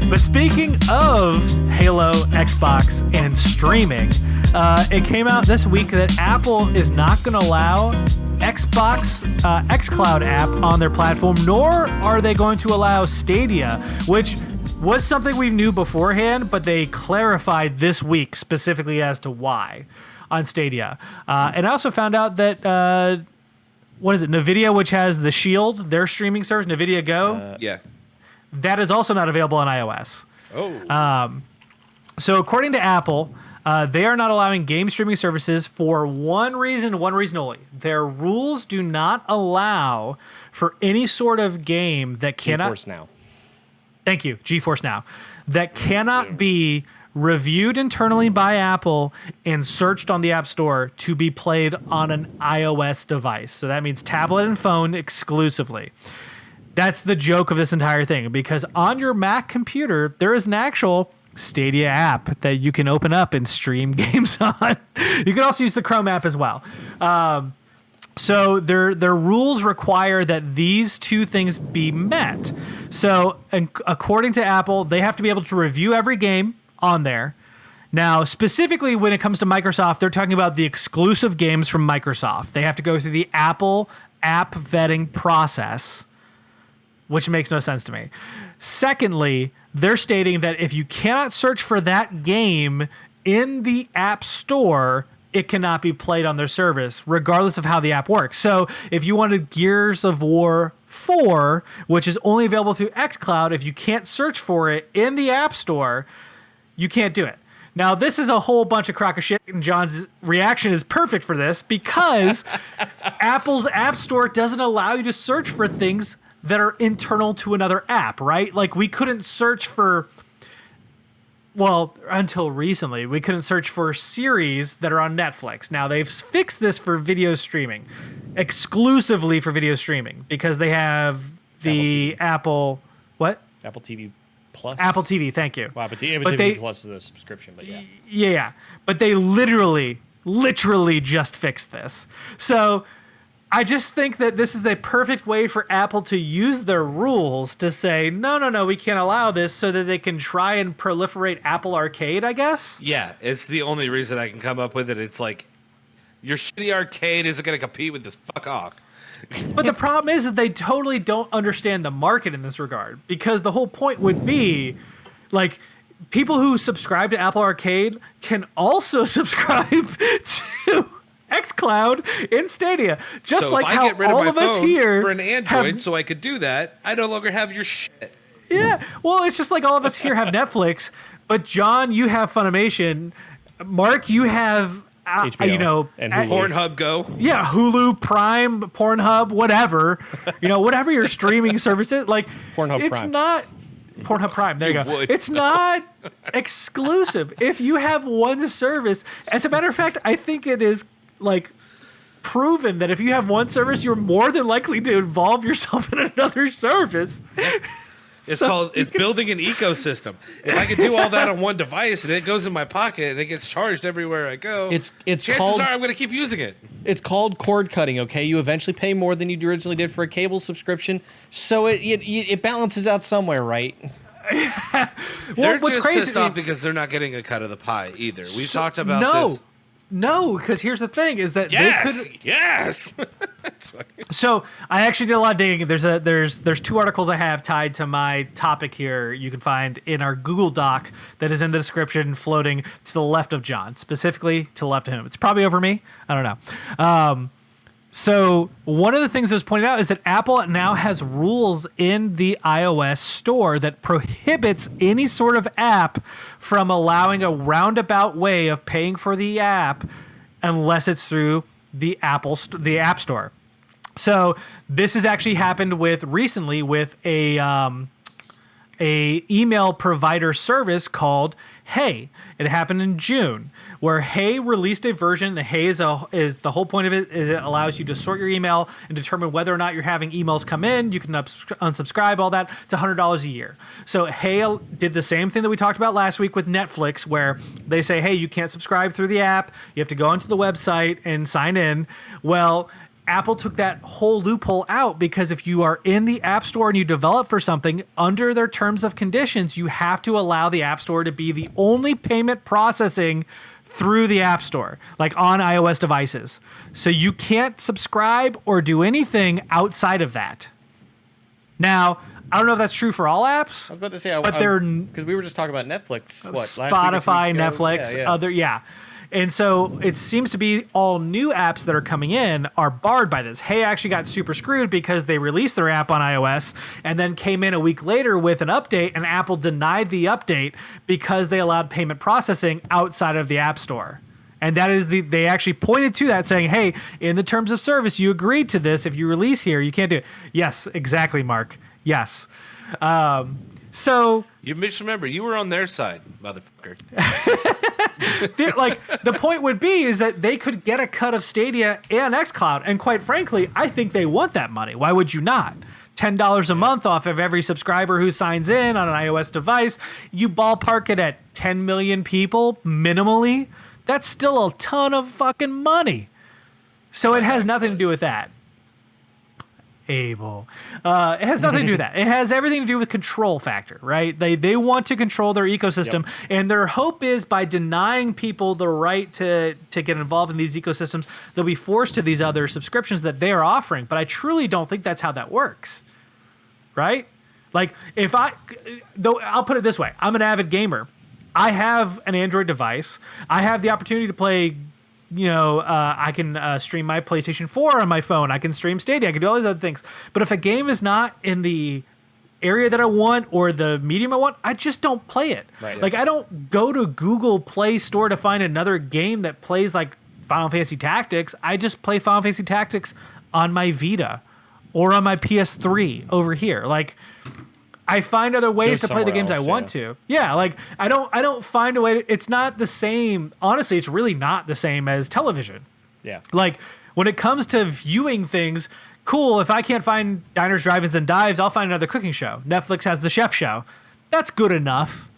But speaking of Halo, Xbox, and streaming, it came out this week that Apple is not going to allow Xbox xCloud app on their platform, nor are they going to allow Stadia, which was something we knew beforehand, but they clarified this week specifically as to why on Stadia. And I also found out that, what is it, NVIDIA, which has the Shield, their streaming service, NVIDIA Go? Yeah. That is also not available on iOS. Oh. So according to Apple, they are not allowing game streaming services for one reason only. Their rules do not allow for any sort of game that cannot... GeForce Now. Thank you, GeForce Now. That cannot be reviewed internally by Apple and searched on the App Store to be played on an iOS device. So that means tablet and phone exclusively. That's the joke of this entire thing, because on your Mac computer, there is an actual Stadia app that you can open up and stream games on. You can also use the Chrome app as well. So their rules require that these two things be met. So according to Apple, they have to be able to review every game on there. Now, specifically when it comes to Microsoft, they're talking about the exclusive games from Microsoft. They have to go through the Apple app vetting process, which makes no sense to me. Secondly, they're stating that if you cannot search for that game in the App Store, it cannot be played on their service, regardless of how the app works. So if you wanted Gears of War 4, which is only available through xCloud, if you can't search for it in the App Store, you can't do it. Now, this is a whole bunch of crock of shit, and John's reaction is perfect for this because Apple's App Store doesn't allow you to search for things that are internal to another app, right? Like we couldn't search for, well, until recently, we couldn't search for series that are on Netflix. Now they've fixed this for video streaming, exclusively for video streaming, because they have the Apple what? Apple TV Plus. Apple TV, thank you. Wow, but TV Plus is a subscription, but yeah. Yeah. But they literally just fixed this. So I just think that this is a perfect way for Apple to use their rules to say, no, we can't allow this, so that they can try and proliferate Apple Arcade, I guess? Yeah, it's the only reason I can come up with it. It's like, your shitty arcade isn't going to compete with this. Fuck off. But the problem is that they totally don't understand the market in this regard, because the whole point would be, like, people who subscribe to Apple Arcade can also subscribe to xCloud in Stadia, just so like how all of us here for an Android, so I could do that. I no longer have your shit. Yeah, well, it's just like all of us here have Netflix, but John, you have Funimation. Mark, you have HBO and Hulu. Pornhub Go. Yeah, Hulu, Prime, Pornhub, whatever. Whatever your streaming service is. Like Pornhub it's Prime. not Pornhub Prime. There you go. Would. It's not exclusive. If you have one service, as a matter of fact, I think it is like proven that if you have one service, you're more than likely to involve yourself in another service. It's building an ecosystem. If I could do all that on one device and it goes in my pocket and it gets charged everywhere I go, chances are I'm going to keep using it. It's called cord cutting, okay? You eventually pay more than you originally did for a cable subscription, so it balances out somewhere, right? They're what's just crazy pissed off because they're not getting a cut of the pie either. We've talked about this. No, because here's the thing: is that they could. Yes. So I actually did a lot of digging. There's two articles I have tied to my topic here. You can find in our Google Doc that is in the description, floating to the left of John, specifically to the left of him. It's probably over me. I don't know. So one of the things that was pointed out is that Apple now has rules in the iOS store that prohibits any sort of app from allowing a roundabout way of paying for the app unless it's through the the App Store. So this has actually happened recently with a email provider service called Hey. It happened in June, where Hey released a version. The Hey is the whole point of it is it allows you to sort your email and determine whether or not you're having emails come in. You can unsubscribe, all that. It's $100 a year. So Hey did the same thing that we talked about last week with Netflix, where they say, hey, you can't subscribe through the app. You have to go onto the website and sign in. Well, Apple took that whole loophole out because if you are in the App Store and you develop for something, under their terms of conditions, you have to allow the App Store to be the only payment processing through the App Store, like on iOS devices. So you can't subscribe or do anything outside of that. Now, I don't know if that's true for all apps. I was about to say, but they're because we were just talking about Netflix. What, Spotify, Netflix, other, yeah. And so it seems to be all new apps that are coming in are barred by this. Hey actually got super screwed because they released their app on iOS and then came in a week later with an update, and Apple denied the update because they allowed payment processing outside of the App Store. And that is they actually pointed to that saying, hey, in the terms of service, you agreed to this. If you release here, you can't do it. Yes, exactly, Mark. Yes. So you misremember, you were on their side, motherfucker. Like the point would be is that they could get a cut of Stadia and xCloud, and quite frankly, I think they want that money. Why would you not? $10 a month off of every subscriber who signs in on an iOS device. You ballpark it at 10 million people minimally. That's still a ton of fucking money. So it has nothing to do with that. Abel. It has nothing to do with that. It has everything to do with control factor, right? They want to control their ecosystem, and their hope is by denying people the right to get involved in these ecosystems, they'll be forced to these other subscriptions that they are offering. But I truly don't think that's how that works, right? Like I'll put it this way. I'm an avid gamer. I have an Android device. I have the opportunity to play. I can stream my PlayStation 4 on my phone. I can stream Stadia. I can do all these other things. But if a game is not in the area that I want or the medium I want, I just don't play it. Right. Like I don't go to Google Play Store to find another game that plays like Final Fantasy Tactics. I just play Final Fantasy Tactics on my Vita or on my PS3 over here. Like I find other ways to play the games I want to. Yeah, like I don't find a way it's not the same. Honestly, it's really not the same as television. Yeah. Like when it comes to viewing things, cool, if I can't find Diners, Drive-Ins and Dives, I'll find another cooking show. Netflix has The Chef Show. That's good enough.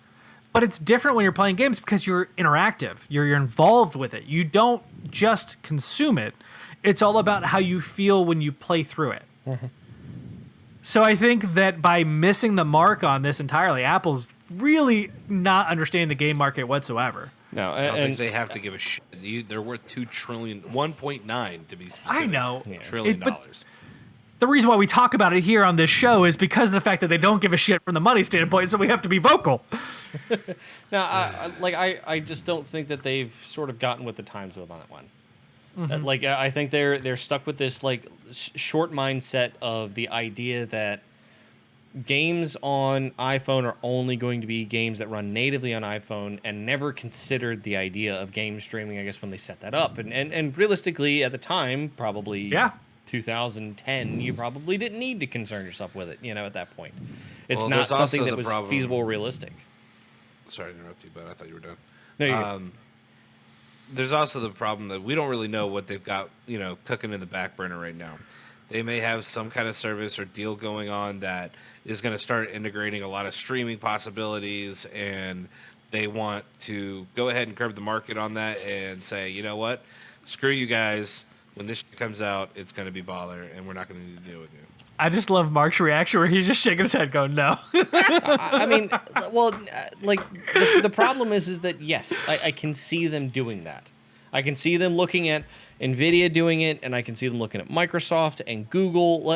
But it's different when you're playing games because you're interactive. You're involved with it. You don't just consume it. It's all about how you feel when you play through it. Mm-hmm. So I think that by missing the mark on this entirely, Apple's really not understanding the game market whatsoever. No, I don't think they have to give a shit. They're worth $2 trillion, 1.9 to be specific. I know. Trillion dollars. The reason why we talk about it here on this show is because of the fact that they don't give a shit from the money standpoint, so we have to be vocal. Now, I just don't think that they've sort of gotten with the times with on that one. Mm-hmm. I think they're stuck with this short mindset of the idea that games on iPhone are only going to be games that run natively on iPhone, and never considered the idea of game streaming, I guess, when they set that up. And realistically, at the time, probably 2010, you probably didn't need to concern yourself with it, at that point. It's not something that was feasible or realistic. Sorry to interrupt you, but I thought you were done. No, you're good. There's also the problem that we don't really know what they've got, cooking in the back burner right now. They may have some kind of service or deal going on that is going to start integrating a lot of streaming possibilities, and they want to go ahead and curb the market on that and say, you know what, screw you guys. When this comes out, it's going to be baller, and we're not going to need to deal with you. I just love Mark's reaction where he's just shaking his head going, no. I mean, well, the problem is that, yes, I can see them doing that. I can see them looking at NVIDIA doing it, and I can see them looking at Microsoft and Google,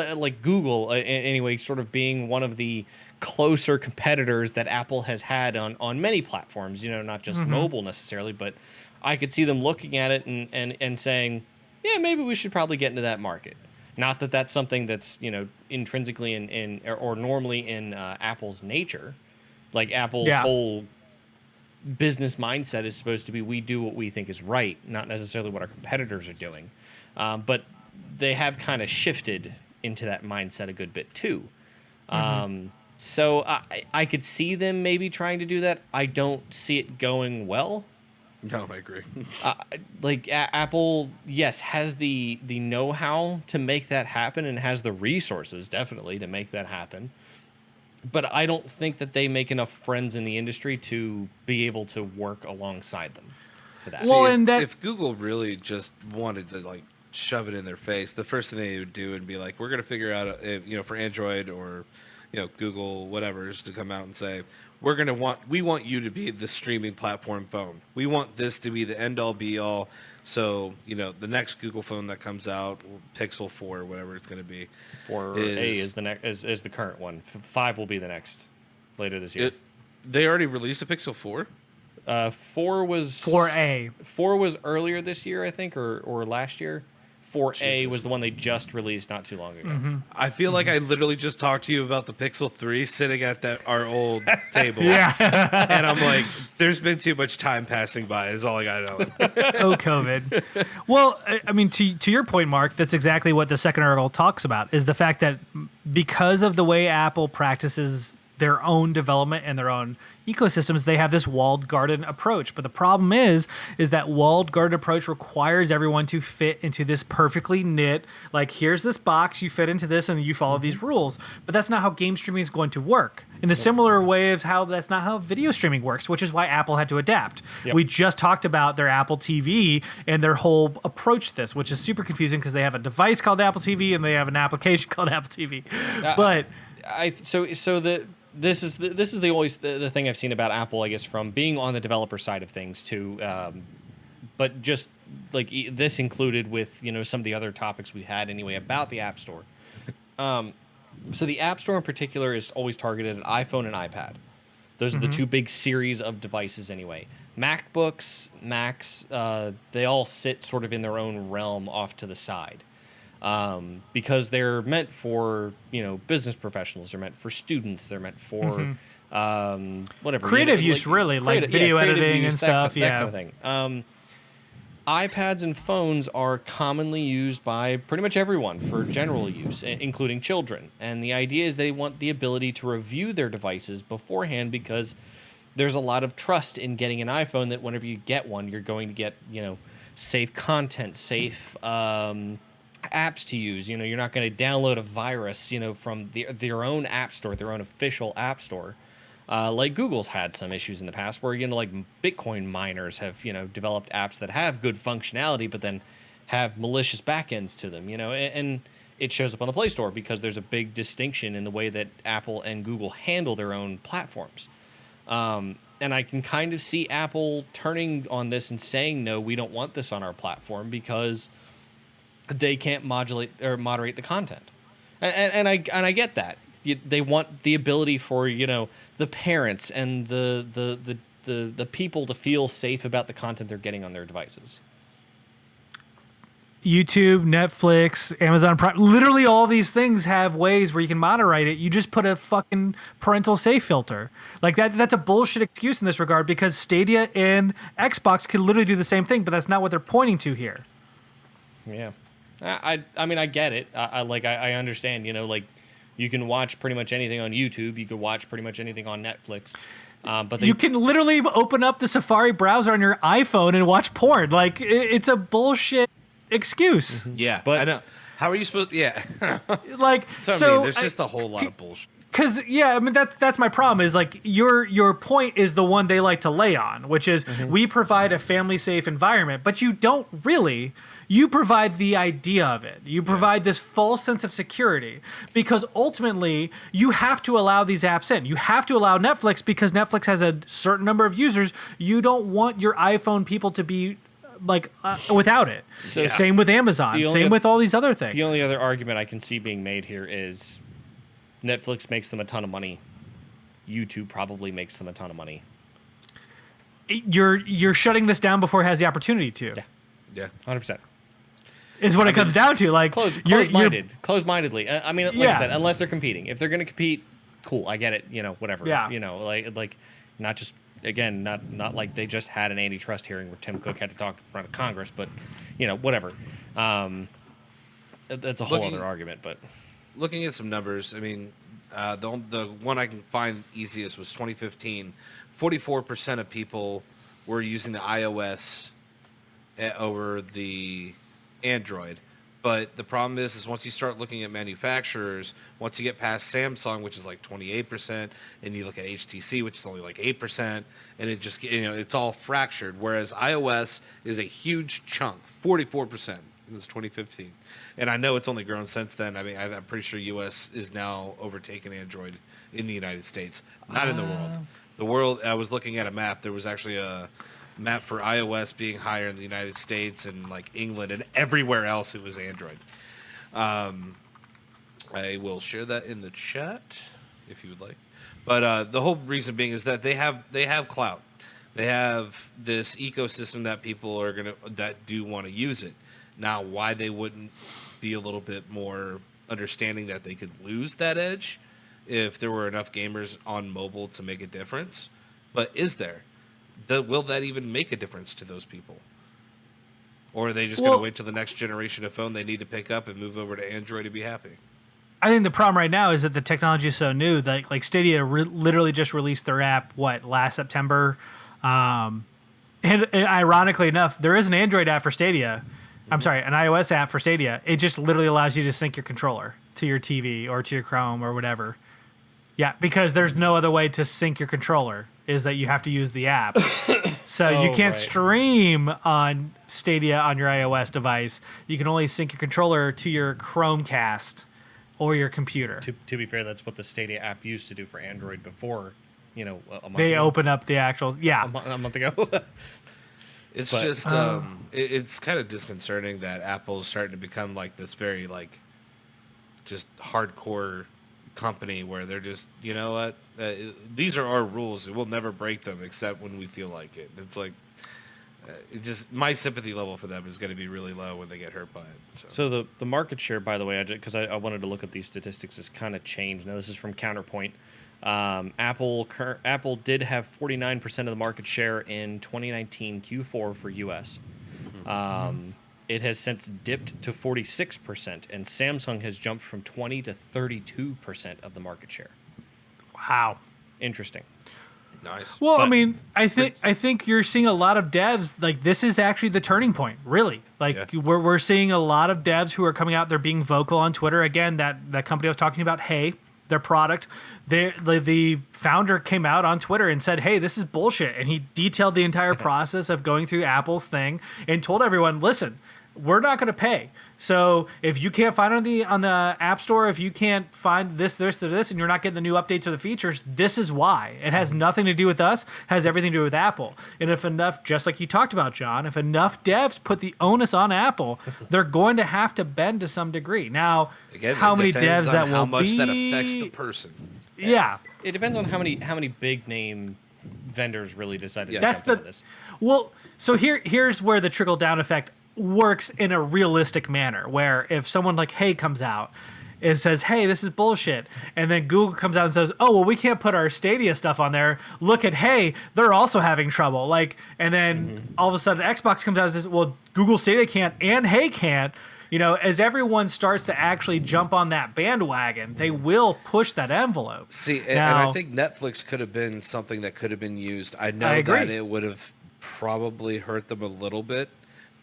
anyway, sort of being one of the closer competitors that Apple has had on many platforms, not just mobile necessarily, but I could see them looking at it and saying, yeah, maybe we should probably get into that market. Not that that's something that's, intrinsically in or normally in Apple's nature. Like Apple's whole business mindset is supposed to be we do what we think is right, not necessarily what our competitors are doing. But they have kind of shifted into that mindset a good bit too. So I could see them maybe trying to do that. I don't see it going well. No, I agree. Apple, yes, has the know-how to make that happen and has the resources, definitely, to make that happen. But I don't think that they make enough friends in the industry to be able to work alongside them for that. Well, if Google really just wanted to shove it in their face, the first thing they would do would be like, we're going to figure out, for Android or, Google, whatever, is to come out and say, we want you to be the streaming platform phone. We want this to be the end all be all. So, the next Google phone that comes out, Pixel 4, whatever it's going to be. 4A is the next, is the current one. 5 will be the next later this year. They already released a Pixel 4? 4 was 4A. 4 was earlier this year, I think, or last year. 4A Jesus. was the one they just released not too long ago. Mm-hmm. I feel like I literally just talked to you about the Pixel 3 sitting at our old table. Yeah. And I'm like, there's been too much time passing by is all I got to know. Oh, COVID. Well, I mean, to your point, Mark, that's exactly what the second article talks about, is the fact that because of the way Apple practices their own development and their own ecosystems, they have this walled garden approach. But the problem is that walled garden approach requires everyone to fit into this perfectly knit, like, here's this box, you fit into this, and you follow these rules. But that's not how game streaming is going to work. In the similar way of how that's not how video streaming works, which is why Apple had to adapt. Yep. We just talked about their Apple TV and their whole approach to this, which is super confusing because they have a device called Apple TV and they have an application called Apple TV. But This is the thing I've seen about Apple, I guess, from being on the developer side of things too, but just like this included with some of the other topics we had anyway about the App Store. So the App Store in particular is always targeted at iPhone and iPad. Those are the two big series of devices anyway. MacBooks, Macs, they all sit sort of in their own realm off to the side. Because they're meant for business professionals, they're meant for students, they're meant for whatever creative use, really, like video editing and stuff. That kind of thing. iPads and phones are commonly used by pretty much everyone for general use, including children. And the idea is they want the ability to review their devices beforehand because there's a lot of trust in getting an iPhone that whenever you get one, you're going to get safe content, safe apps to use. You're not going to download a virus from their own app store, their own official app store, like Google's had some issues in the past where like Bitcoin miners have developed apps that have good functionality but then have malicious backends to them, and it shows up on the Play Store because there's a big distinction in the way that Apple and Google handle their own platforms. And I can kind of see Apple turning on this and saying, no, we don't want this on our platform because they can't modulate or moderate the content, and I get that. They want the ability for the parents and the people to feel safe about the content they're getting on their devices. YouTube, Netflix, Amazon Prime, literally all these things have ways where you can moderate it. You just put a fucking parental safe filter. Like that's a bullshit excuse in this regard because Stadia and Xbox can literally do the same thing, but that's not what they're pointing to here. Yeah. I mean, I get it. I understand, like you can watch pretty much anything on YouTube. You can watch pretty much anything on Netflix. But you can literally open up the Safari browser on your iPhone and watch porn. Like it's a bullshit excuse. Mm-hmm. Yeah, but I know. How are you supposed to, yeah. Like, there's just a whole lot of bullshit. Because I mean that's my problem is like your point is the one they like to lay on, which is we provide a family safe environment, but you don't really. You provide the idea of it. You provide this false sense of security because ultimately you have to allow these apps in. You have to allow Netflix because Netflix has a certain number of users. You don't want your iPhone people to be like without it. So same with Amazon. Same with all these other things. The only other argument I can see being made here is Netflix makes them a ton of money. YouTube probably makes them a ton of money. You're shutting this down before it has the opportunity to. Yeah. 100%. Is what it comes down to. Like close-mindedly. I mean, like I said, unless they're competing. If they're going to compete, cool. I get it. Whatever. Yeah. Like not just again, not like they just had an antitrust hearing where Tim Cook had to talk in front of Congress, but whatever. That's a whole other argument. But looking at some numbers, I mean, the one I can find easiest was 2015. 44% of people were using the iOS over the Android. But the problem is once you start looking at manufacturers, once you get past Samsung, which is like 28%, and you look at HTC, which is only like 8%, and it just, it's all fractured. Whereas iOS is a huge chunk, 44%. It was 2015, and I know it's only grown since then. I mean, I'm pretty sure U.S. is now overtaken Android in the United States, not in the world. The world. I was looking at a map. There was actually a map for iOS being higher in the United States and like England, and everywhere else it was Android. I will share that in the chat if you would like. But the whole reason being is that they have clout. They have this ecosystem that people are that do want to use it. Now, why they wouldn't be a little bit more understanding that they could lose that edge if there were enough gamers on mobile to make a difference? But is there? Will that even make a difference to those people? Or are they just going to wait till the next generation of phone they need to pick up and move over to Android to be happy? I think the problem right now is that the technology is so new that like Stadia literally just released their app last September, and ironically enough, there is an Android app for Stadia. I'm sorry, an iOS app for Stadia. It just literally allows you to sync your controller to your TV or to your Chrome or whatever. Yeah, because there's no other way to sync your controller. Is that you have to use the app. So you can't stream on Stadia on your iOS device. You can only sync your controller to your Chromecast or your computer. To be fair, that's what the Stadia app used to do for Android before, a month they ago. open up the actual, A month ago. It's it's kind of disconcerting that Apple's starting to become like this very like just hardcore company where they're just, you know what, these are our rules and we'll never break them except when we feel like it. It's like my sympathy level for them is going to be really low when they get hurt by it. So the market share, by the way, because I wanted to look at these statistics, has kind of changed. Now this is from Counterpoint. Apple did have 49% of the market share in 2019 Q4 for US. It has since dipped to 46%, and Samsung has jumped from 20 to 32% of the market share. Wow. Interesting. Nice. Well, I mean, I think you're seeing a lot of devs like this is actually the turning point, really. Like we're seeing a lot of devs who are coming out. They're being vocal on Twitter. Again, that company I was talking about, Hey, their product. The founder came out on Twitter and said, "Hey, this is bullshit," and he detailed the entire process of going through Apple's thing and told everyone, "Listen, we're not going to pay. So if you can't find it on the App Store, if you can't find this, and you're not getting the new updates or the features, this is why. It has nothing to do with us, has everything to do with Apple. And if enough, just like you talked about, John, if enough devs put the onus on Apple, they're going to have to bend to some degree. Now, again, how many devs that will how much be, that affects the person. Yeah. It depends on how many big name vendors really decide to That's jump into this. Well, so here's where the trickle down effect works in a realistic manner, where if someone like Hey comes out and says, "Hey, this is bullshit," and then Google comes out and says, "Oh, well, we can't put our Stadia stuff on there. Look at Hey, they're also having trouble." Like, and then all of a sudden Xbox comes out and says, "Well, Google Stadia can't and Hey can't." You know, as everyone starts to actually jump on that bandwagon, they will push that envelope. See, and I think Netflix could have been something that could have been used. I know that it would have probably hurt them a little bit,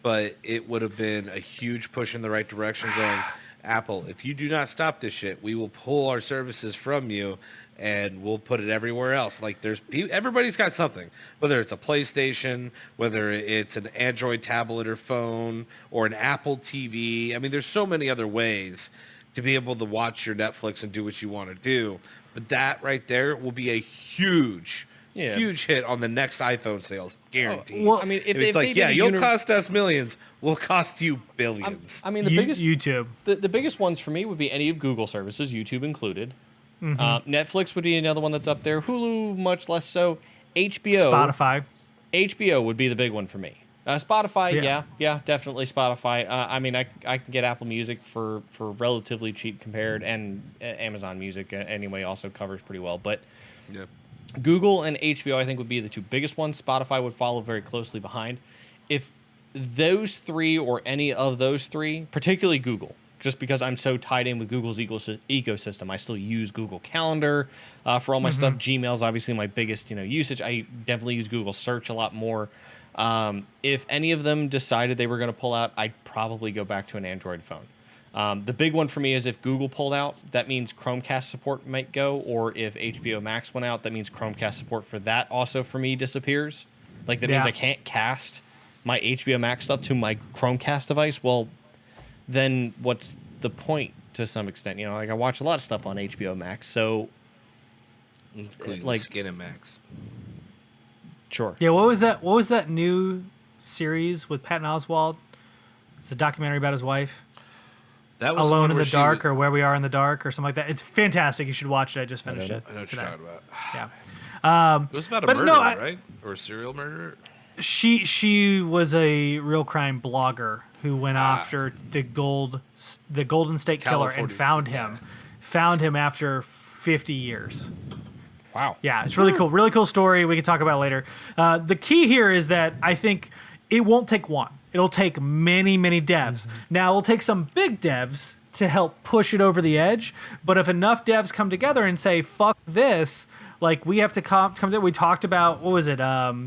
but it would have been a huge push in the right direction going, Apple, if you do not stop this shit, we will pull our services from you and we'll put it everywhere else. Like everybody's got something, whether it's a PlayStation, whether it's an Android tablet or phone or an Apple TV. I mean, there's so many other ways to be able to watch your Netflix and do what you want to do. But that right there will be a huge hit on the next iPhone sales, guaranteed. Well, I mean, if it's like, you'll cost us millions, we'll cost you billions. I mean, the biggest YouTube. The biggest ones for me would be any of Google services, YouTube included. Netflix would be another one that's up there. Hulu, much less so. HBO, HBO would be the big one for me. Spotify, yeah, definitely Spotify. I mean, I can get Apple Music for relatively cheap compared, and Amazon Music anyway also covers pretty well. But Google and HBO, I think, would be the two biggest ones. Spotify would follow very closely behind. If those three or any of those three, particularly Google, just because I'm so tied in with Google's ecosystem, I still use Google Calendar for all my stuff. Gmail's obviously my biggest usage. I definitely use Google Search a lot more. If any of them decided they were going to pull out, I'd probably go back to an Android phone. The big one for me is if Google pulled out, that means Chromecast support might go, or if HBO Max went out, that means Chromecast support for that also for me disappears. Like that means I can't cast my HBO Max stuff to my Chromecast device. Well, then what's the point to some extent? You know, like I watch a lot of stuff on HBO Max, so Including like- Skin and Max. sure. Yeah, what was that new series with Patton Oswalt? It's a documentary about his wife. That was Alone one in where the she Dark was- or Where We Are in the Dark or something like that. It's fantastic. You should watch it. I just finished it. I know what today. you're talking about. Yeah. It was about a But murder, no, right? Or a serial murder? She was a real crime blogger who went after the Golden State Killer and California, found him after 50 years. Wow. Yeah, it's really cool story. We can talk about it later. The key here is that I think it won't take one. It'll take many devs. Now it'll take some big devs to help push it over the edge. But if enough devs come together and say "fuck this," like we have to come together. We talked about what was it? What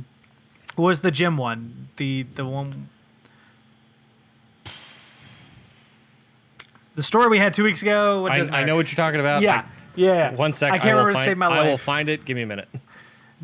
was the gym one? The one. The story we had 2 weeks ago. What does I matter? know what you're talking about. Yeah. Yeah. One sec. I can't remember to save my life. I will find it. Give me a minute.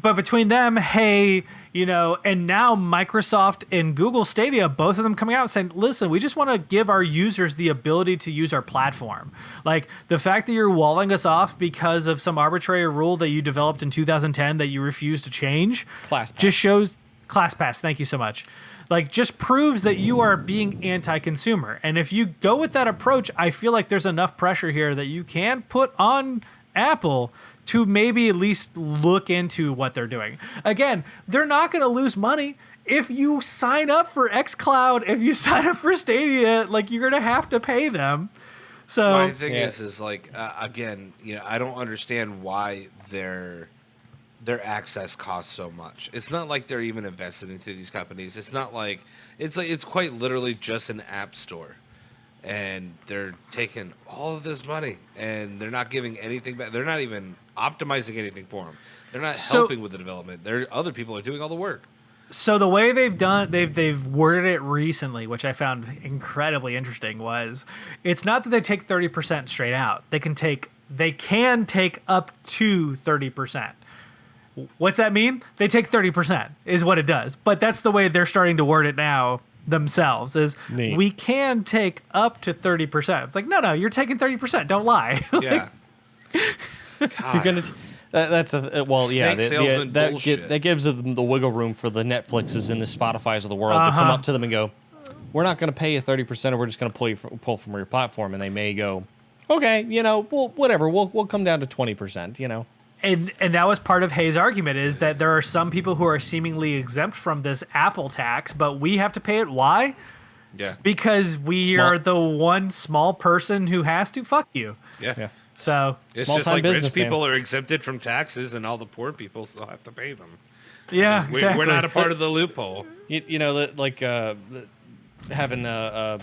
But between them, hey, and now Microsoft and Google Stadia, both of them coming out saying, listen, we just want to give our users the ability to use our platform. Like the fact that you're walling us off because of some arbitrary rule that you developed in 2010 that you refuse to change ClassPass. just shows ClassPass. Thank you so much. Like just proves that you are being anti-consumer. And if you go with that approach, I feel like there's enough pressure here that you can put on Apple to maybe at least look into what they're doing. Again, they're not going to lose money. If you sign up for xCloud, if you sign up for Stadia, like you're going to have to pay them. So My thing Yeah. is like again, I don't understand why their access costs so much. It's not like they're even invested into these companies. It's not like it's quite literally just an app store. And they're taking all of this money and they're not giving anything back. They're not even optimizing anything for them. They're not So- helping with the development. Other people are doing all the work. So the way they've worded it recently, which I found incredibly interesting, was it's not that they take 30% straight out. They can take up to 30%. What's that mean? They take 30% is what it does. But that's the way they're starting to word it now themselves is Neat. we can take up to 30%. It's like, no, you're taking 30%. Don't lie. Yeah. You're gonna. That's a well, yeah. Snake salesman bullshit. That gives them the wiggle room for the Netflixes and the Spotify's of the world to come Uh-huh. up to them and go, "We're not going to pay you 30%, or we're just going to pull from your platform." And they may go, "Okay, well, whatever. We'll come down to 20%." And that was part of Hayes' argument is that there are some people who are seemingly exempt from this Apple tax, but we have to pay it. Why? Yeah. Because we Small- are the one small person who has to fuck you. Yeah. Yeah. So It's Small just time like business, rich people are exempted from taxes and all the poor people still have to pay them. yeah, We're exactly. not a part of the loophole. Having a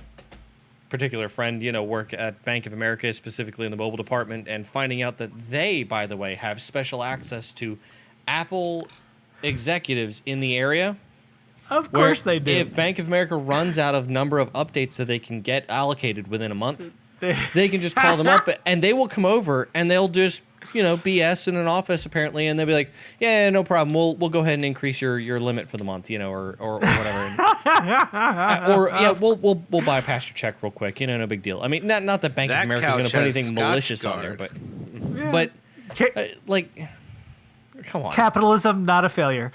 particular friend, work at Bank of America, specifically in the mobile department, and finding out that they, by the way, have special access to Apple executives in the area. Of Where course they do. If Bank of America runs out of number of updates that they can get allocated within a month, they can just call them up and they will come over and they'll just, BS in an office apparently, and they'll be like, yeah, no problem. We'll go ahead and increase your limit for the month, or whatever. We'll bypass your check real quick, no big deal. I mean, not that Bank of That America is going couch to put has anything Scotch malicious on there, Guard. but come on. Capitalism, not a failure.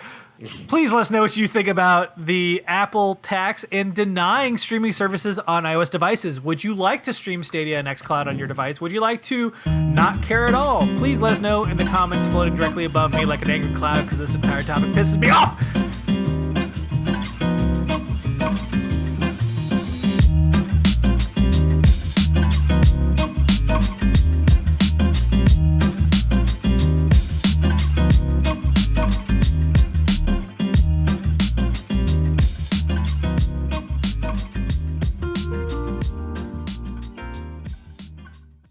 Please let us know what you think about the Apple tax and denying streaming services on iOS devices. Would you like to stream Stadia and xCloud on your device? Would you like to not care at all? Please let us know in the comments floating directly above me like an angry cloud because this entire topic pisses me off.